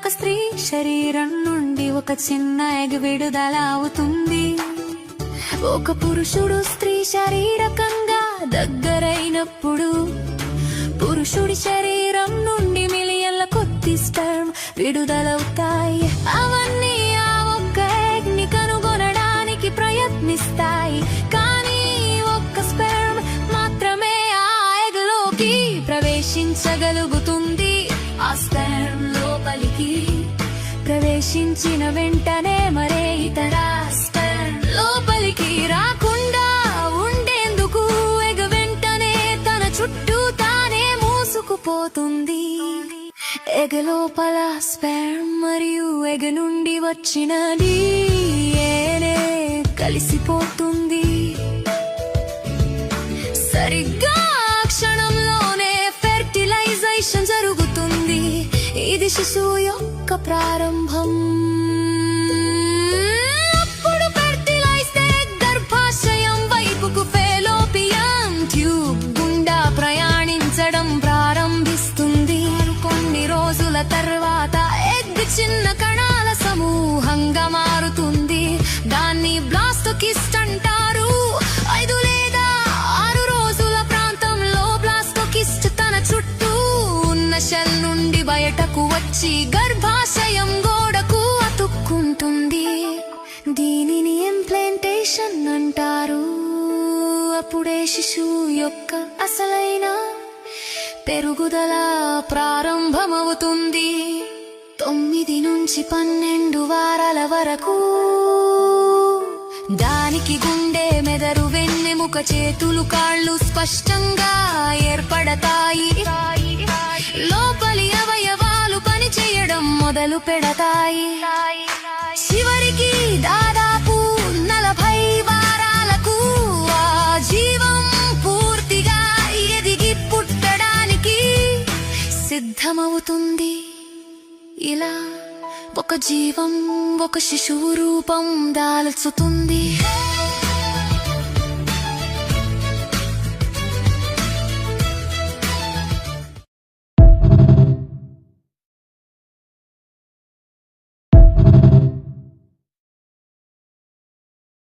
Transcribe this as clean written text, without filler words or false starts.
ఒక స్త్రీ శరీరం నుండి ఒక చిన్న ఎగ్ విడుదల అవుతుంది. ఒక పురుషుడు స్త్రీ శారీరకంగా దగ్గరైనప్పుడు పురుషుడి శరీరం నుండి మిలియన్ల కొద్ది స్పెర్మ్ విడుదలవుతాయి. అవన్నీ ఆ ఒక్క ఎగ్ ని కనుగొనడానికి ప్రయత్నిస్తాయి. కానీ ఒక్క స్పెర్మ్ మాత్రమే ఆ ఎగ్ లోకి ప్రవేశించగలుగుతుంది. ఆ స్పెర్మ్ లోపలికి ప్రవేశించిన వెంటనే మరే ఇతర స్పెర్మ్ లోపలికి రాకుండా ఉండేందుకు ఎగ్ వెంటనే తన చుట్టూ తానే మూసుకుపోతుంది. ఎగ్ లోపల స్పెర్మ్ మరియు ఎగ్ నుండి వచ్చిన DNA కలిసిపోతుంది. సరిగ్గా క్షణంలోనే ఫెర్టిలైజేషన్ జరుగుతుంది. ఇది శిశువు యొక్క ప్రారంభం. అప్పుడు ఫెర్టిలైజ్డ్ ఎగ్ గర్భాశయం వైపుకు ఫెలోపియన్ ట్యూబ్ గుండా ప్రయాణించడం ప్రారంభిస్తుంది. కొన్ని రోజుల తర్వాత ఎగ్ చిన్న కణాల సమూహంగా మారుతుంది. దాన్ని బ్లాస్టోకిస్ట్ అంటారు. 5 లేదా 6 రోజుల ప్రాంతంలో బ్లాస్టోకిస్ట్ తన చుట్టూ ఉన్న షెల్ నుండి బయటకు వచ్చి గర్భాశయం గోడకు అతుక్కుంటుంది. దీనిని ఇంప్లాంటేషన్ అంటారు. అప్పుడే శిశువు యొక్క అసలైన పెరుగుదల ప్రారంభమవుతుంది. 9 నుంచి 12 వారాల వరకు దానికి గుండె, మెదడు, వెన్నెముక, చేతులు, కాళ్ళు స్పష్టంగా ఏర్పడతాయి. లోపలి అవయవాలు పనిచేయడం మొదలు పెడతాయి. చివరికి దాదాపు 40 వారాలకు ఆ జీవం పూర్తిగా ఎదిగి పుట్టడానికి సిద్ధమవుతుంది. ఇలా ఒక జీవం ఒక శిశువు రూపం దాల్చుతుంది.